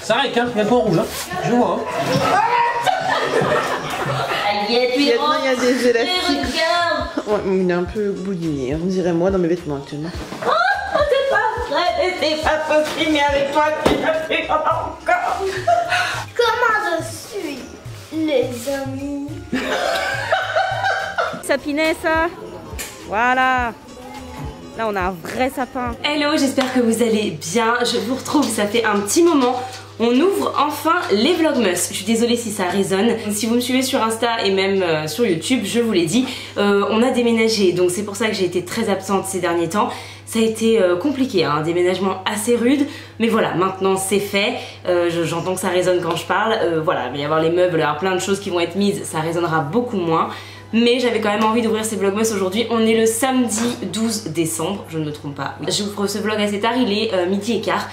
Ça arrête, hein, il y a le point rouge, hein. Je vois, hein. Il y a des élastiques. Ouais, il est un peu bouliné, on dirait moi dans mes vêtements actuellement. Oh, c'est pas vrai, c'est pas possible, mais avec toi, tu l'as fait encore. Comment je suis, les amis? Sapinet, ça. Voilà. Là, on a un vrai sapin. Hello, j'espère que vous allez bien. Je vous retrouve, ça fait un petit moment. On ouvre enfin les Vlogmas. Je suis désolée si ça résonne. Si vous me suivez sur Insta et même sur YouTube, je vous l'ai dit, on a déménagé. Donc c'est pour ça que j'ai été très absente ces derniers temps. Ça a été compliqué, hein, un déménagement assez rude. Mais voilà, maintenant c'est fait. J'entends que ça résonne quand je parle. Voilà, il va y avoir les meubles, il y avoir plein de choses qui vont être mises. Ça résonnera beaucoup moins. Mais j'avais quand même envie d'ouvrir ces vlogmas aujourd'hui. On est le samedi 12 décembre, je ne me trompe pas. Oui. J'ouvre ce vlog assez tard, il est midi et quart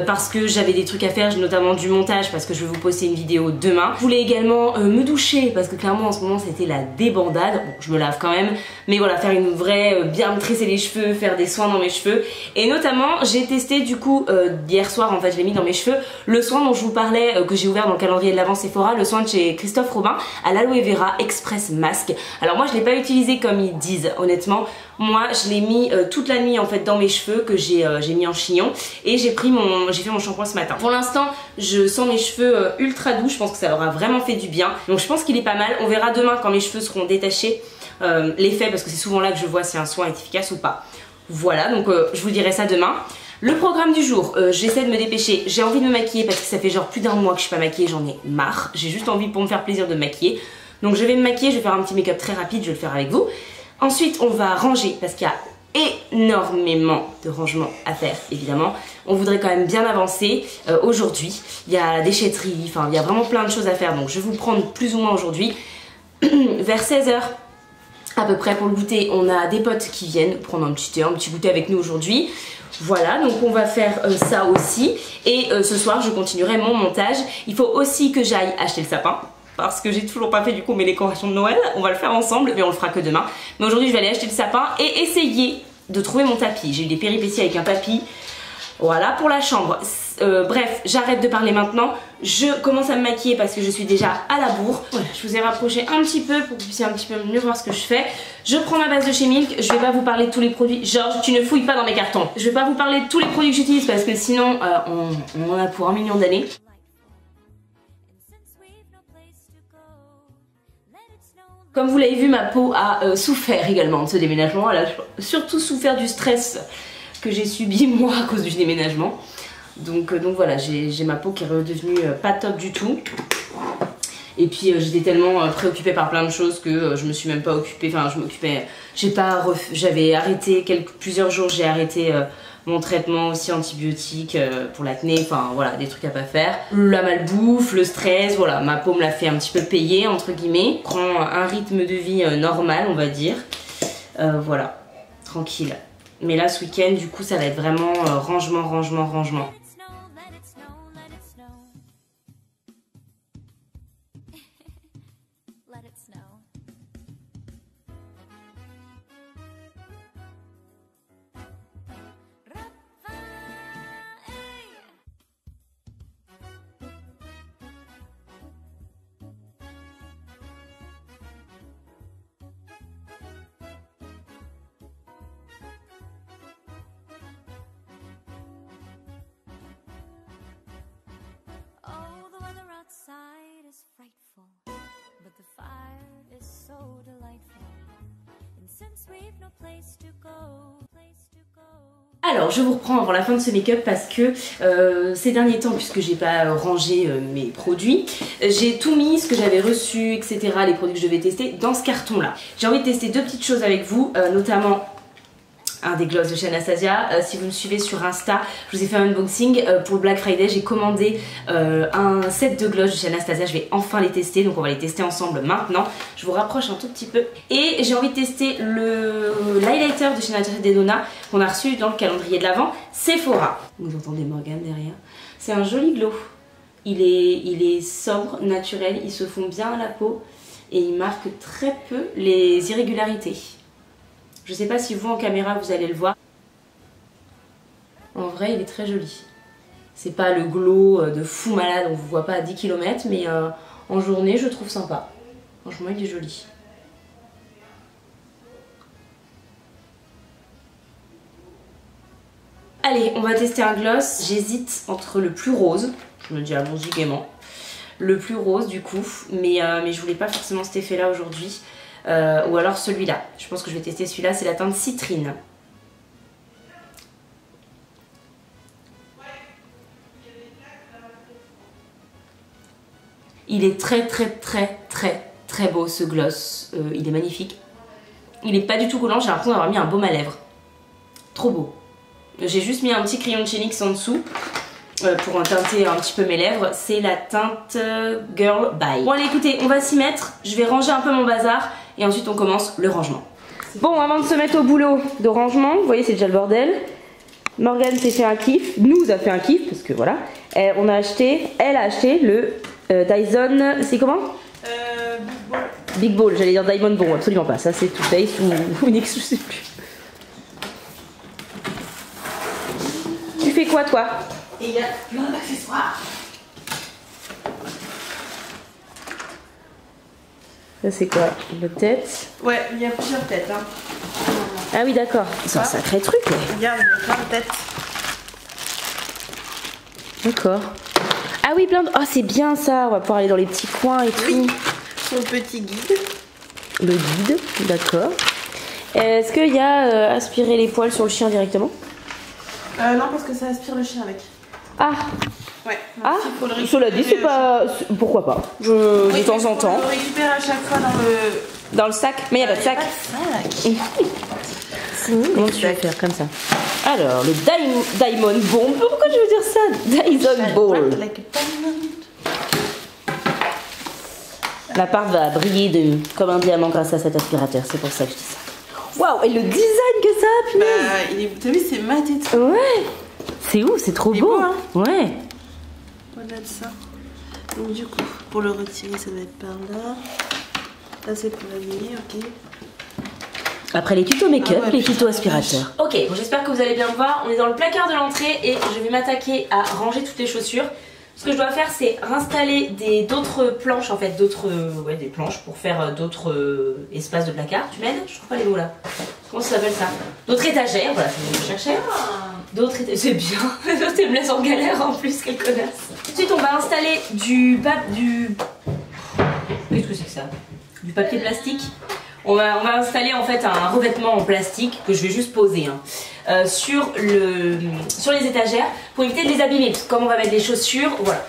parce que j'avais des trucs à faire, notamment du montage parce que je vais vous poster une vidéo demain. Je voulais également me doucher parce que clairement en ce moment c'était la débandade. Bon, je me lave quand même, mais voilà, faire une vraie, bien me tresser les cheveux, faire des soins dans mes cheveux. Et notamment j'ai testé du coup hier soir, en fait je l'ai mis dans mes cheveux, le soin dont je vous parlais, que j'ai ouvert dans le calendrier de l'Avent Sephora, le soin de chez Christophe Robin à l'aloe vera express mask. Alors moi je l'ai pas utilisé comme ils disent, honnêtement. Moi je l'ai mis toute la nuit en fait dans mes cheveux que j'ai mis en chignon et j'ai fait mon shampoing ce matin. Pour l'instant je sens mes cheveux ultra doux, je pense que ça leur a vraiment fait du bien. Donc je pense qu'il est pas mal, on verra demain quand mes cheveux seront détachés l'effet, parce que c'est souvent là que je vois si un soin est efficace ou pas. Voilà, donc je vous dirai ça demain. Le programme du jour, j'essaie de me dépêcher, j'ai envie de me maquiller parce que ça fait genre plus d'un mois que je suis pas maquillée, j'en ai marre. J'ai juste envie pour me faire plaisir de me maquiller. Donc je vais me maquiller, je vais faire un petit make-up très rapide, je vais le faire avec vous. Ensuite on va ranger parce qu'il y a énormément de rangements à faire évidemment. On voudrait quand même bien avancer aujourd'hui. Il y a la déchetterie, enfin il y a vraiment plein de choses à faire. Donc je vais vous prendre plus ou moins aujourd'hui. Vers 16 h à peu près pour le goûter, on a des potes qui viennent prendre un petit thé, un petit goûter avec nous aujourd'hui. Voilà, donc on va faire ça aussi. Et ce soir je continuerai mon montage. Il faut aussi que j'aille acheter le sapin, parce que j'ai toujours pas fait du coup mes décorations de Noël. On va le faire ensemble, mais on le fera que demain. Mais aujourd'hui je vais aller acheter le sapin et essayer de trouver mon tapis. J'ai eu des péripéties avec un tapis. Voilà pour la chambre. Bref, j'arrête de parler maintenant. Je commence à me maquiller parce que je suis déjà à la bourre. Voilà, je vous ai rapproché un petit peu pour que vous puissiez un petit peu mieux voir ce que je fais. Je prends ma base de chez Milk. Je vais pas vous parler de tous les produits. Georges, tu ne fouilles pas dans mes cartons. Je vais pas vous parler de tous les produits que j'utilise parce que sinon on en a pour 1 million d'années. Comme vous l'avez vu, ma peau a souffert également de ce déménagement. Elle a surtout souffert du stress que j'ai subi moi à cause du déménagement. Donc voilà, j'ai ma peau qui est redevenue pas top du tout. Et puis j'étais tellement préoccupée par plein de choses que je me suis même pas occupée. Enfin, je m'occupais. J'avais arrêté plusieurs jours, j'ai arrêté mon traitement aussi antibiotique pour l'acné, enfin voilà, des trucs à pas faire. La malbouffe, le stress, voilà, ma peau me l'a fait un petit peu payer entre guillemets. Prends un rythme de vie normal, on va dire. Voilà, tranquille. Mais là ce week-end du coup ça va être vraiment rangement. Alors je vous reprends avant la fin de ce make-up parce que ces derniers temps, puisque j'ai pas rangé mes produits, j'ai tout mis, ce que j'avais reçu, etc., les produits que je devais tester dans ce carton là. J'ai envie de tester 2 petites choses avec vous, notamment un des gloss de chez Anastasia. Si vous me suivez sur Insta, je vous ai fait un unboxing pour le Black Friday. J'ai commandé un set de gloss de chez Anastasia. Je vais enfin les tester, donc on va les tester ensemble maintenant. Je vous rapproche un tout petit peu. Et j'ai envie de tester l'highlighter de chez Nature Denona qu'on a reçu dans le calendrier de l'Avent Sephora. Vous entendez Morgane derrière. C'est un joli glow. Il est sobre, naturel, il se fond bien à la peau et il marque très peu les irrégularités. Je sais pas si vous en caméra vous allez le voir. En vrai, il est très joli. C'est pas le glow de fou malade, on vous voit pas à 10 km, mais en journée, je trouve sympa. Franchement, il est joli. Allez, on va tester un gloss. J'hésite entre le plus rose, je me dis allons-y gaiement. Le plus rose du coup, mais je voulais pas forcément cet effet là aujourd'hui. Ou alors celui-là. Je pense que je vais tester celui-là, c'est la teinte citrine. Il est très beau ce gloss. Il est magnifique. Il est pas du tout collant, j'ai l'impression d'avoir mis un baume à lèvres. Trop beau. J'ai juste mis un petit crayon de chez NYX en dessous. Pour teinter un petit peu mes lèvres, c'est la teinte Girl Bye. Bon allez écoutez, on va s'y mettre, je vais ranger un peu mon bazar et ensuite on commence le rangement. Bon, avant de se mettre au boulot de rangement, vous voyez c'est déjà le bordel. Morgane s'est fait un kiff, nous a fait un kiff parce que voilà, elle a acheté le Dyson, c'est comment Big Ball. Big Ball, j'allais dire Diamond Ball, absolument pas, ça c'est Too Faced ou NYX, je sais plus. Tu fais quoi toi? Et il y a plein d'accessoires. Ça c'est quoi? Une tête? Ouais, il y a plusieurs têtes. Hein. Ah oui d'accord, c'est un sacré truc là. Regarde, il y a plein de têtes. D'accord. Ah oui plein de... Oh c'est bien ça, on va pouvoir aller dans les petits coins et tout. Oui, son petit guide. Le guide, d'accord. Est-ce qu'il y a aspirer les poils sur le chien directement? Non, parce que ça aspire le chien avec. Ah. Ouais. Ah, cela dit, c'est pas... Pourquoi pas. De temps en temps. On le récupère à chaque fois dans le sac. Mais il n'y a pas de sac. Comment tu vas faire comme ça? Alors, le Diamond Bomb. Pourquoi je veux dire ça? Dyson Ball. L'appart va briller comme un diamant grâce à cet aspirateur. C'est pour ça que je dis ça. Waouh, et le design que ça a, punaise. T'as vu, c'est mat et tout. Ouais. C'est où? C'est trop beau. Hein. Ouais. Voilà de ça. Donc du coup, pour le retirer, ça doit être par là. Là, c'est pour l'habiller, ok. Après les tutos make-up, ouais, les tutos aspirateurs. Ok, bon, j'espère que vous allez bien me voir. On est dans le placard de l'entrée et je vais m'attaquer à ranger toutes les chaussures. Ce que je dois faire, c'est réinstaller d'autres planches, en fait, des planches pour faire d'autres espaces de placard. Tu m'aides? Je trouve pas les mots là. Comment ça s'appelle ça? D'autres étagères, voilà, c'est ce que je cherchais. D'autres étagères, c'est bien. L'autre, elle me laisse en galère en plus, quelle connasse. Ensuite, on va installer qu'est-ce que c'est que ça? Du papier plastique. On va installer en fait un revêtement en plastique que je vais juste poser sur les étagères pour éviter de les abîmer. Parce que comme on va mettre des chaussures, voilà.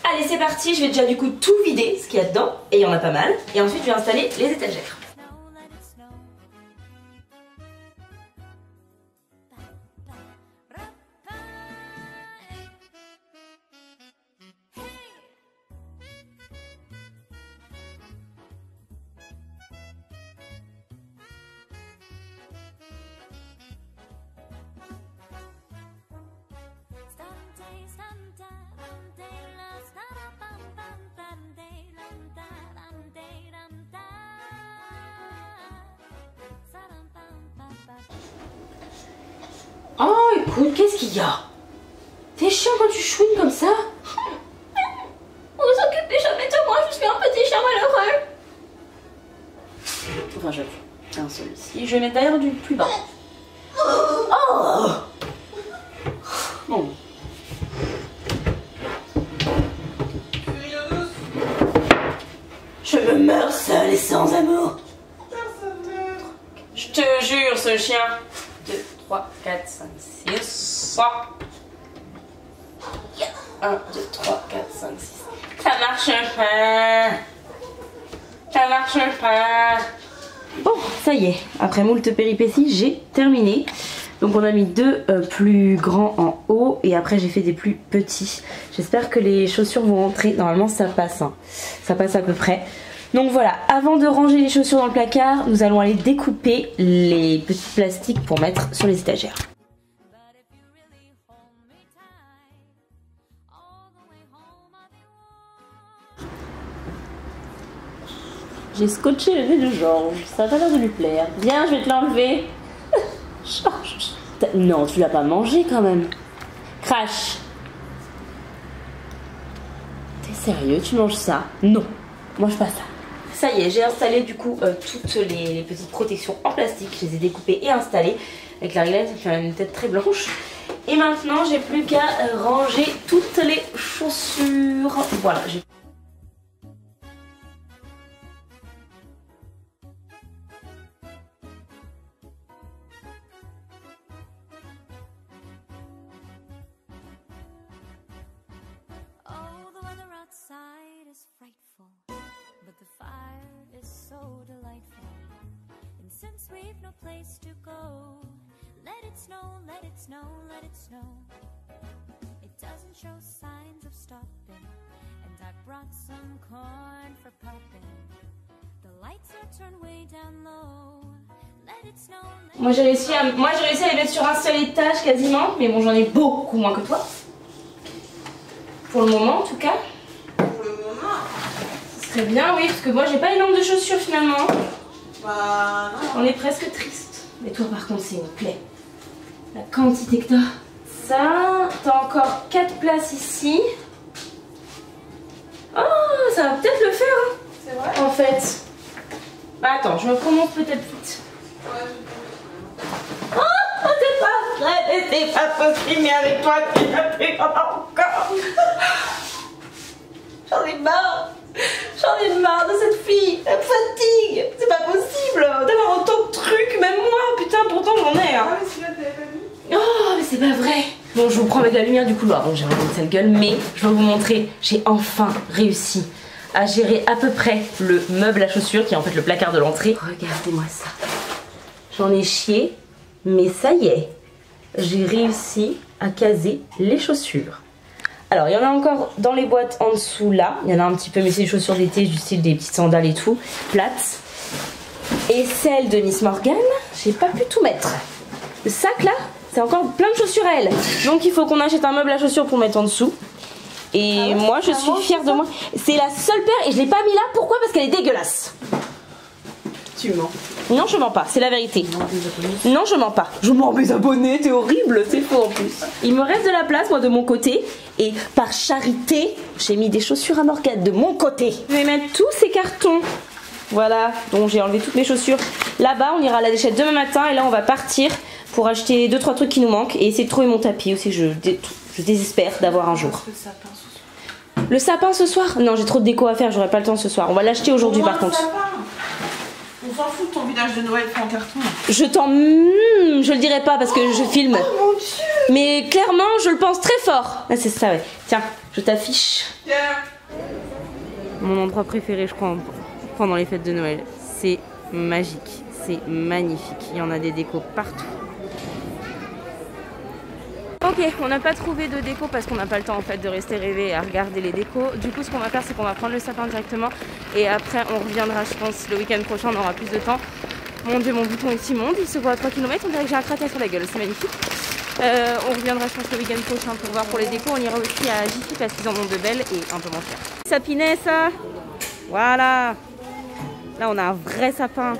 Allez, c'est parti. Je vais déjà du coup tout vider ce qu'il y a dedans et il y en a pas mal. Et ensuite, je vais installer les étagères. Oh, écoute, qu'est-ce qu'il y a? T'es chiant quand tu chouines comme ça? On ne s'occupe jamais de moi, je suis un petit chien malheureux. Enfin, j'avoue, un celui-ci. Je vais mettre d'ailleurs du plus bas. Oh! Bon. Je me meurs seule et sans amour. Je te jure, ce chien. 2, 3, 4, 5, 6. 1, 2, 3, 4, 5, 6. Ça marche pas. Ça marche pas. Bon, ça y est. Après moult péripéties, j'ai terminé. Donc on a mis deux plus grands en haut et après j'ai fait des plus petits. J'espère que les chaussures vont rentrer. Normalement ça passe, hein. Ça passe à peu près. Donc voilà, avant de ranger les chaussures dans le placard, nous allons aller découper les petits plastiques pour mettre sur les étagères. J'ai scotché le nez de Georges, ça a pas l'air de lui plaire. Viens, je vais te l'enlever. Georges, Non, tu l'as pas mangé quand même. Crash. T'es sérieux, tu manges ça? Non, mange pas ça. Ça y est, j'ai installé du coup toutes les petites protections en plastique. Je les ai découpées et installées. Avec la réglette, ça fait une tête très blanche. Et maintenant, j'ai plus qu'à ranger toutes les chaussures. Voilà, j'ai... We've no place to go. Let it snow, let it snow, let it snow. It doesn't show signs of stopping. And I brought some corn for popping. The lights are turned way down low. Let it snow. Moi j'ai réussi à les mettre sur un seul étage quasiment, mais bon j'en ai beaucoup moins que toi. Pour le moment en tout cas. Pour le moment. Ce serait bien, oui, parce que moi j'ai pas énorme de chaussures finalement. Bah non. On est presque triste. Mais toi par contre c'est une plaie. La quantité que t'as. Ça, t'as encore 4 places ici. Oh, ça va peut-être le faire. Hein, c'est vrai. en fait. Bah attends, je me prononce peut-être vite. Oh, c'est pas vrai, c'est pas possible, mais avec toi, tu n'as plus encore. J'en ai marre. J'en ai marre de cette fille. Elle me fatigue. C'est pas possible d'avoir autant de trucs, même moi. Putain, pourtant j'en ai. Hein. Ah, mais celui-là, t'avais pas mis? Oh, mais c'est pas vrai. Bon, je vous prends avec la lumière du couloir. Bon, j'ai vraiment une sale gueule, mais je vais vous montrer. J'ai enfin réussi à gérer à peu près le meuble à chaussures, qui est en fait le placard de l'entrée. Regardez-moi ça. J'en ai chié, mais ça y est. J'ai réussi à caser les chaussures. Alors, il y en a encore dans les boîtes en dessous, là. Il y en a un petit peu, mais c'est des chaussures d'été, du style des petites sandales et tout, plates. Et celle de Miss Morgan, j'ai pas pu tout mettre. Le sac, là, c'est encore plein de chaussures à elle. Donc, il faut qu'on achète un meuble à chaussures pour mettre en dessous. Et moi, je suis fière de moi. C'est la seule paire et je l'ai pas mis là. Pourquoi? Parce qu'elle est dégueulasse. Tu mens. Non, je mens pas, c'est la vérité. Non, je mens pas. Je mens mes abonnés, t'es horrible, c'est faux en plus. Il me reste de la place, moi, de mon côté. Et par charité, j'ai mis des chaussures à Morgane de mon côté. Je vais mettre tous ces cartons. Voilà, donc j'ai enlevé toutes mes chaussures. Là-bas, on ira à la déchette demain matin. Et là, on va partir pour acheter 2-3 trucs qui nous manquent. Et essayer de trouver mon tapis aussi. Je désespère d'avoir un jour. Le sapin ce soir. Le sapin ce soir? Non, j'ai trop de déco à faire, j'aurai pas le temps ce soir. On va l'acheter aujourd'hui par contre. On s'en fout de ton village de Noël fait en carton. Je le dirai pas parce que je filme. Oh mon Dieu. Mais clairement, je le pense très fort. Ah, c'est ça, ouais. Tiens, je t'affiche. Tiens. Mon endroit préféré, je crois, pendant les fêtes de Noël. C'est magique. C'est magnifique. Il y en a des décos partout. Ok, on n'a pas trouvé de déco parce qu'on n'a pas le temps en fait de rester rêver à regarder les décos. Du coup, ce qu'on va faire, c'est qu'on va prendre le sapin directement et après on reviendra, je pense, le week-end prochain, on aura plus de temps. Mon Dieu, mon bouton est immonde, il se voit à 3 km, on dirait que j'ai un cratère sur la gueule, c'est magnifique. On reviendra, je pense, le week-end prochain pour voir pour les décos. On ira aussi à Jiffy parce qu'ils en ont de belles et un peu moins chères. Sapinet, ça. Voilà. Là, on a un vrai sapin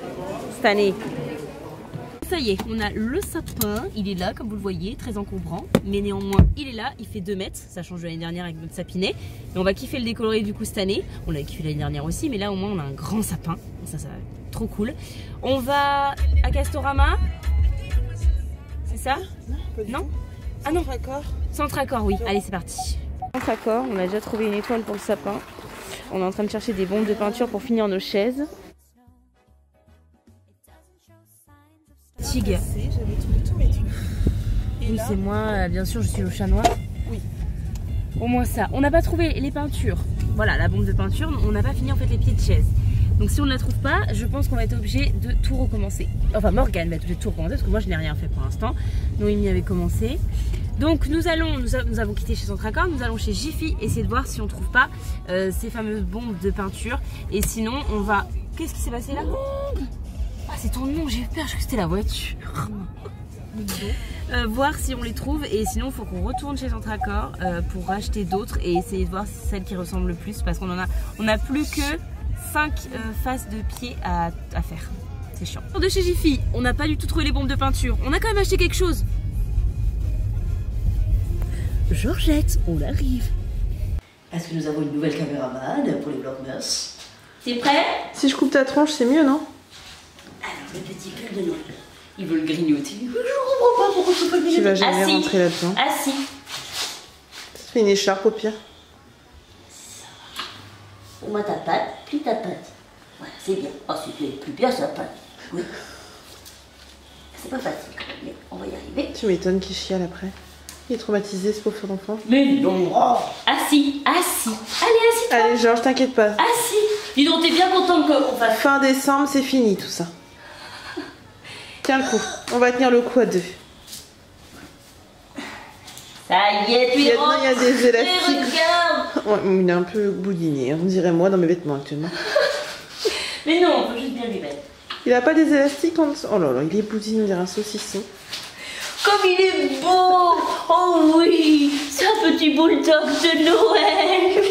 cette année. Ça y est, on a le sapin, il est là comme vous le voyez, très encombrant, mais néanmoins il est là, il fait 2 mètres, ça change de l'année dernière avec notre sapinet. Et on va kiffer le décolorer du coup cette année, on l'a kiffé l'année dernière aussi, mais là au moins on a un grand sapin, ça va être trop cool. On va à Castorama, c'est ça? Non? Ah non, Centre-Accord. Centre-Accord, oui, allez c'est parti. Centre-Accord, on a déjà trouvé une étoile pour le sapin, on est en train de chercher des bombes de peinture pour finir nos chaises. Tig. J'avais trouvé tous mes trucs. Oui, c'est moi, bien sûr, je suis le chat noir. Oui. Au moins ça. On n'a pas trouvé les peintures. Voilà, la bombe de peinture, on n'a pas fini en fait les pieds de chaise. Donc si on ne la trouve pas, je pense qu'on va être obligé de tout recommencer. Enfin, Morgane va être obligée de tout recommencer parce que moi je n'ai rien fait pour l'instant. Noémie avait commencé. Donc nous avons quitté chez Centre-Accord, nous allons chez Jiffy essayer de voir si on ne trouve pas ces fameuses bombes de peinture. Et sinon, on va... Qu'est-ce qui s'est passé là? Ah, c'est ton nom, j'ai eu peur, je crois que c'était la voiture. Voir si on les trouve et sinon il faut qu'on retourne chez Centre-Accord pour racheter d'autres et essayer de voir celles qui ressemblent le plus parce qu'on a plus que 5 faces de pieds à faire. C'est chiant. De chez Jiffy, on n'a pas du tout trouvé les bombes de peinture. On a quand même acheté quelque chose. Georgette, on arrive. Parce que nous avons une nouvelle caméraman pour les vlogmas. C'est prêt? Si je coupe ta tronche, c'est mieux, non? Alors, le petit pull de Noël. Il veut le grignoter. Je comprends pas pourquoi tu peux le grignoter. Tu vas jamais rentrer là-dedans. Assis. Ça fait une écharpe au pire. Fais-moi ta patte, plie ta patte. Voilà, c'est bien. Oh, c'est plus bien sa patte. Oui. C'est pas facile quand même, mais on va y arriver. Tu m'étonnes qu'il chiale après. Il est traumatisé, ce pauvre enfant. Mais non. Oh. Assis, assis. Allez, assis-toi. Allez, Georges, t'inquiète pas. Assis. Dis donc, t'es bien content qu'on fasse. Fin décembre, c'est fini tout ça. Tiens le coup. On va tenir le coup à 2. Ça y est, tu Il y a des élastiques. Regarde. Ouais, il est un peu boudiné, on dirait moi dans mes vêtements actuellement. Mais non, on peut juste bien lui mettre. Il a pas des élastiques en dessous. Oh là là, il est boudiné, on dirait un saucisson. Comme il est beau. Oh oui, c'est un petit bulldog de Noël.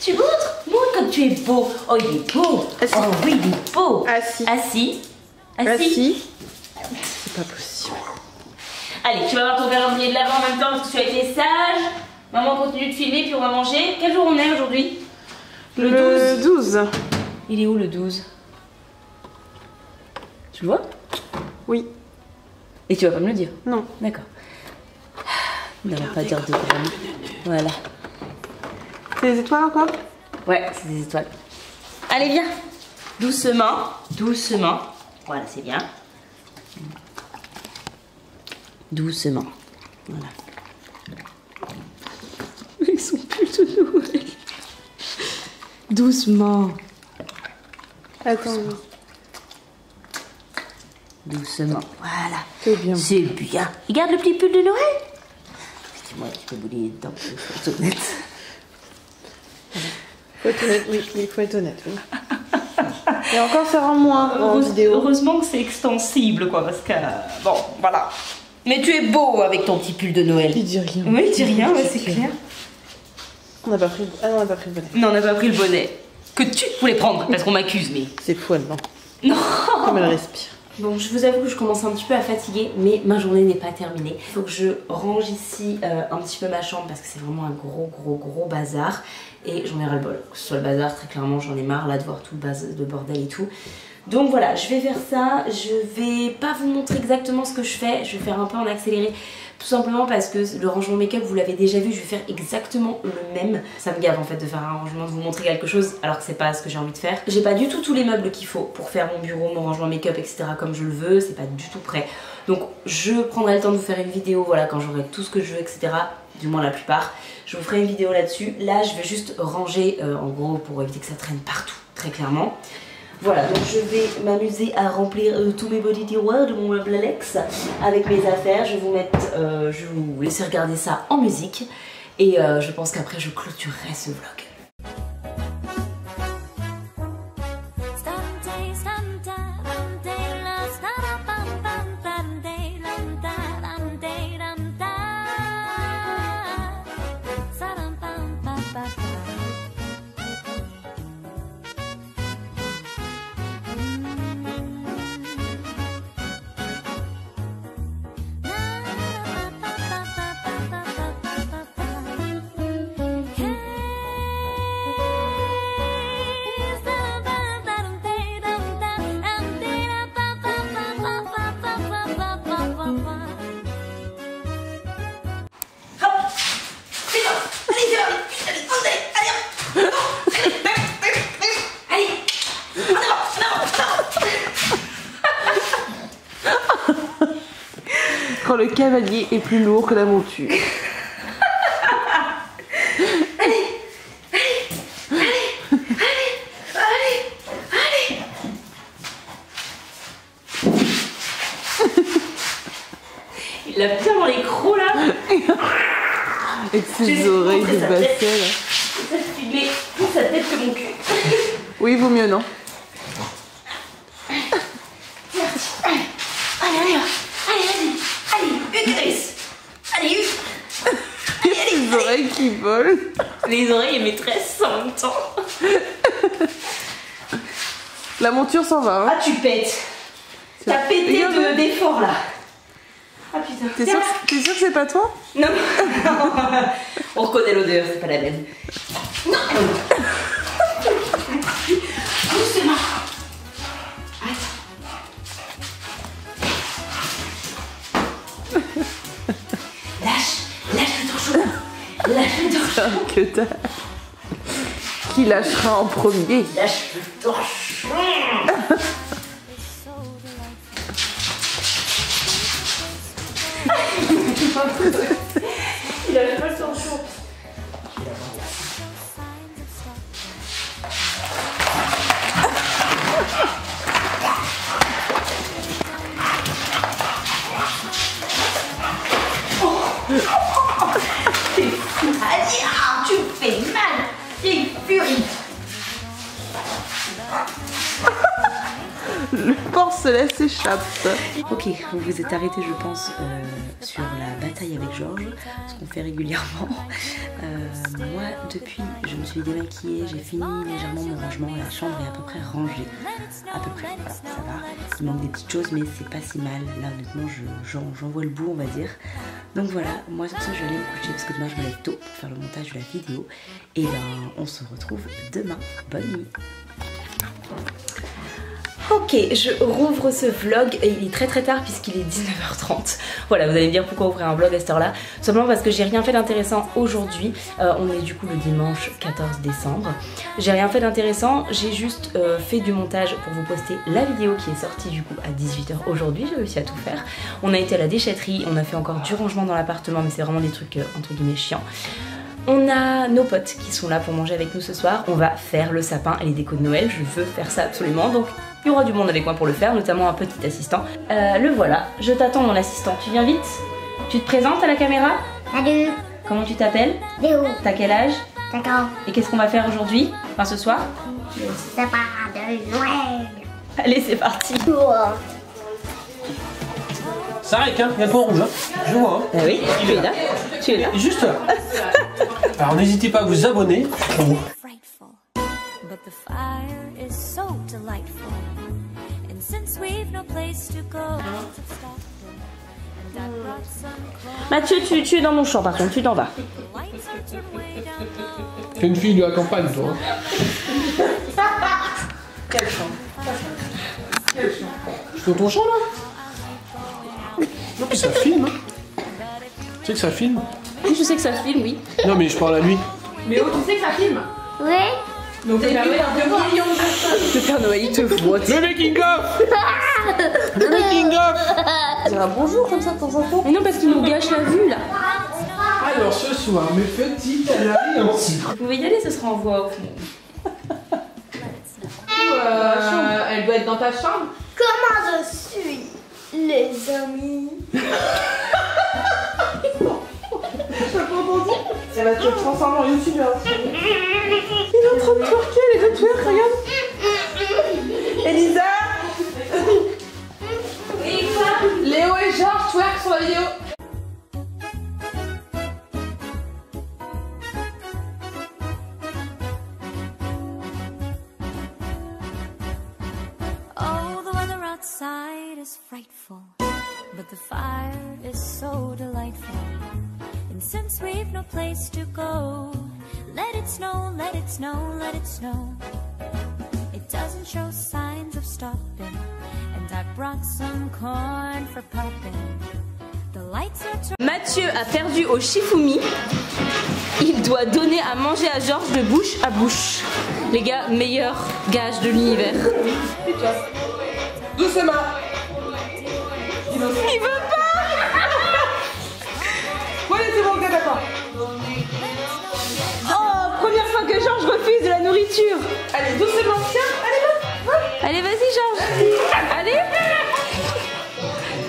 Tu montres? Montre comme tu es beau. Oh, il est beau. Assis. Oh oui, il est beau. Assis. Assis. Assis. C'est pas possible. Allez, tu vas voir ton calendrier de l'avant en même temps parce que tu as été sage. Maman continue de filmer puis on va manger. Quel jour on est aujourd'hui? Le 12. Il est où le 12? Tu le vois? Oui. Et tu vas pas me le dire? Non. D'accord. On va pas dire de grammes. Voilà. C'est les étoiles encore? Ouais, c'est des étoiles. Allez, viens. Doucement, doucement. Voilà, c'est bien. Doucement. Voilà. Ils sont plus de Noël. Doucement. Attends. Doucement. Voilà. C'est bien. C'est bien. Regarde le petit pull de Noël. Dis-moi, tu peux bouler dedans. Faut être honnête. Faut être honnête, oui. Il faut être honnête, oui. Et encore, ça rend moins en vidéo. Heureusement que c'est extensible, quoi, parce que... Bon, voilà. Mais tu es beau avec ton petit pull de Noël. Il dit rien. Oui, il dit rien, ouais, c'est clair. On n'a pas pris... Ah non, on n'a pas pris le bonnet. Non, on n'a pas pris le bonnet. Que tu voulais prendre, parce qu'on m'accuse, mais... C'est fou, elle, non. Non. Comme elle respire. Bon, je vous avoue que je commence un petit peu à fatiguer, mais ma journée n'est pas terminée. Il faut que je range ici un petit peu ma chambre parce que c'est vraiment un gros bazar. Et j'en ai ras le bol. Que ce soit le bazar, très clairement, j'en ai marre là de voir tout le bordel et tout. Donc voilà, je vais faire ça. Je vais pas vous montrer exactement ce que je fais. Je vais faire un peu en accéléré. Tout simplement parce que le rangement make-up, vous l'avez déjà vu, je vais faire exactement le même. Ça me gave en fait de faire un rangement, de vous montrer quelque chose alors que c'est pas ce que j'ai envie de faire. J'ai pas du tout tous les meubles qu'il faut pour faire mon bureau, mon rangement make-up, etc. comme je le veux. C'est pas du tout prêt. Donc je prendrai le temps de vous faire une vidéo, voilà, quand j'aurai tout ce que je veux, etc. Du moins la plupart. Je vous ferai une vidéo là-dessus. Là, je vais juste ranger en gros pour éviter que ça traîne partout, très clairement. Voilà, donc je vais m'amuser à remplir tous mes body tiroirs de mon meuble Alex avec mes affaires. Je vais vous laisser regarder ça en musique et je pense qu'après je clôturerai ce vlog. Quand le cavalier est plus lourd que la monture. Il l'a bien dans les crocs là. Avec ses oreilles de basset là. Ça filmait plus sa tête que mon cul. Oui, vaut mieux, non? Les oreilles qui volent. Les oreilles et maîtresse en même temps. La monture s'en va, hein. Ah, tu pètes. T'as pété d'effort là. Ah putain. T'es sûr que c'est pas toi? Non. On reconnaît l'odeur, c'est pas la même. Non. Doucement. Lâche le torchon. Lâche le torchon. Que t'as. Qui lâchera en premier? Lâche le torchon. Il lâche pas le torchon. Tu fais mal. T'es furie. Le porcelet s'échappe. Ok, vous vous êtes arrêté, je pense, sur la bataille avec Georges, ce qu'on fait régulièrement. Moi, depuis, je me suis démaquillée, j'ai fini légèrement mon rangement, la chambre est à peu près rangée. À peu près, voilà, ça va. Il manque des petites choses, mais c'est pas si mal. Là, honnêtement, j'en vois le bout, on va dire. Donc voilà, moi sur ça, je vais aller me coucher parce que demain, je me lève tôt pour faire le montage de la vidéo. Et ben, on se retrouve demain. Bonne nuit. Ok, je rouvre ce vlog et il est très tard puisqu'il est 19h30. Voilà, vous allez me dire pourquoi ouvrir un vlog à cette heure-là. Simplement parce que j'ai rien fait d'intéressant aujourd'hui. On est du coup le dimanche 14 décembre. J'ai rien fait d'intéressant, j'ai juste fait du montage pour vous poster la vidéo qui est sortie du coup à 18h aujourd'hui. J'ai réussi à tout faire. On a été à la déchetterie, on a fait encore du rangement dans l'appartement, mais c'est vraiment des trucs entre guillemets chiants. On a nos potes qui sont là pour manger avec nous ce soir. On va faire le sapin et les décos de Noël. Je veux faire ça absolument. Donc il y aura du monde avec moi pour le faire, notamment un petit assistant. Le voilà. Je t'attends mon assistant. Tu viens vite? Tu te présentes à la caméra? Salut. Comment tu t'appelles? Léo. T'as quel âge? 5 ans. Et qu'est-ce qu'on va faire aujourd'hui? Enfin ce soir? Le sapin de Noël. Allez, c'est parti. Ça arrête, hein, il y a le point rouge, hein. Je vois, hein. Ah oui, tu es là. Tu es là. Juste là. Alors n'hésitez pas à vous abonner. Frightful, but the fire is so delightful. And since we've no place to go to stop them, and I brought some clothes, Mathieu, tu es dans mon champ par contre, tu t'en vas. the lights are turned way down low. T'es une fille de la campagne, toi. Hein. Quel chant? Je suis dans ton champ là. Non, puis ça filme. Hein. Tu sais que ça filme? Oui, je sais que ça filme, oui. Non, mais je parle à lui. Mais oh, tu sais que ça filme? Oui. Donc t'es vu par 2 millions de personnes. Le Père Noël, il te voit. Le making of. Le making of. Dire un bonjour comme ça de temps en temps. Mais non, parce qu'il nous gâche la vue là. Alors ce soir, mes petites alliances. Vous pouvez y aller, ce sera en voix off. Elle doit être dans ta chambre. Comment je suis, les amis? Elle va te transformer en youtubeur. Il est en train de twerker, les deux twerk, regarde. Elisa. Léo et Georges twerk sur la vidéo. Oh, the weather outside is frightful, but the fire is so delightful. And since we've no place to go, let it snow, let it snow, let it snow. It doesn't show signs of stopping, and I brought some corn for popping. The lights are turned. Mathieu a perdu au Shifumi. Il doit donner à manger à Georges de bouche à bouche. Les gars, meilleur gage de l'univers. Doucement. Il veut pas. Bon, allez, c'est bon, ok, d'accord. Oh, première fois que Georges refuse de la nourriture. Allez, doucement, tiens, allez, va. Allez, vas-y Georges. Allez.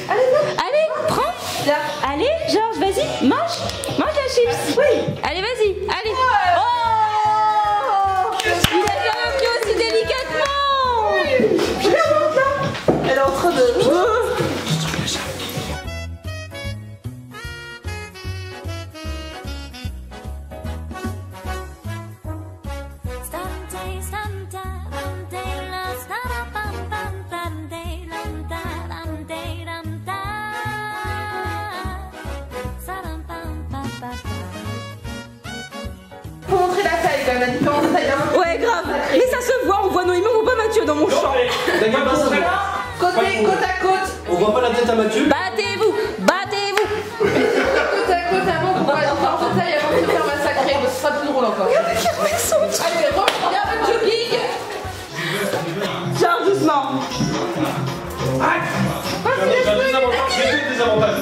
Allez, prends. Allez, Georges, vas-y, mange. Mange la chips. Oui. Allez, vas-y, allez. Oh, il a jamais pris aussi délicatement. Elle est en train de... Stante, stante, stante, la stara, pam, pam, stante, la quand même la différence de taille. Hein. Ouais, grave. Mais ça se voit, on voit Noémie, on voit pas Mathieu dans mon champ. T'inquiète pas, ça va. Côte à côte. On voit pas la tête à Mathieu. Battez-vous, battez-vous. Côte à côte avant qu'on voit la différence de taille avant de se faire massacrer. Ce sera plus drôle encore. Allez, reviens votre jogging. Genre doucement. J'ai un désavantage. J'ai deux désavantages.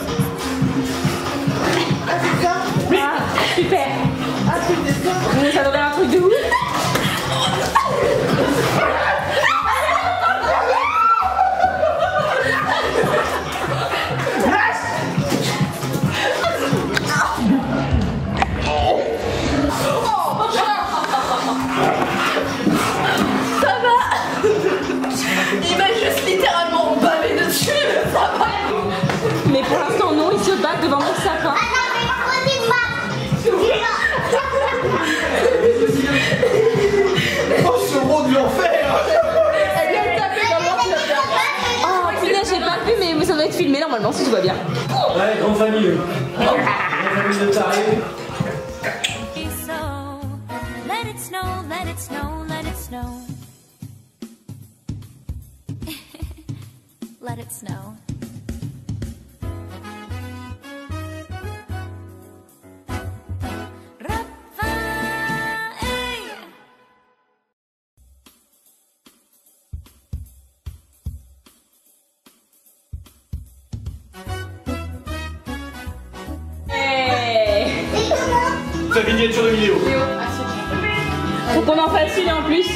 Ah, super. Mais ça donne un truc de ouf. Il m'a juste littéralement bavé dessus. Ça va. Mais pour l'instant, non, ils se battent devant mon sapin. Oh, ce rond de l'enfer. Elle vient de taper dans l'ordinateur. Oh, punaise, j'ai pas vu, mais ça doit être filmé normalement si tout va bien. Ouais, grande famille. Grande famille de tarés. So let it snow, let it snow, let it snow. Let it snow. Ta miniature de vidéo. Faut qu'on en fasse une en plus.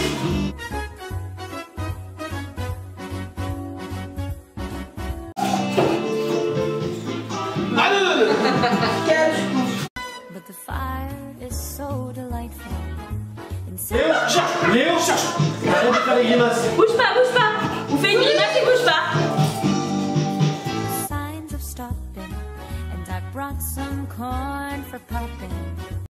Ah non, non, non. But the fire is so delightful. Léo, cherche. Léo, cherche. Arrête de faire les grimaces. Bouge pas, bouge pas. On fait une grimace et bouge pas. Signs of stopping, and I brought some corn for popping.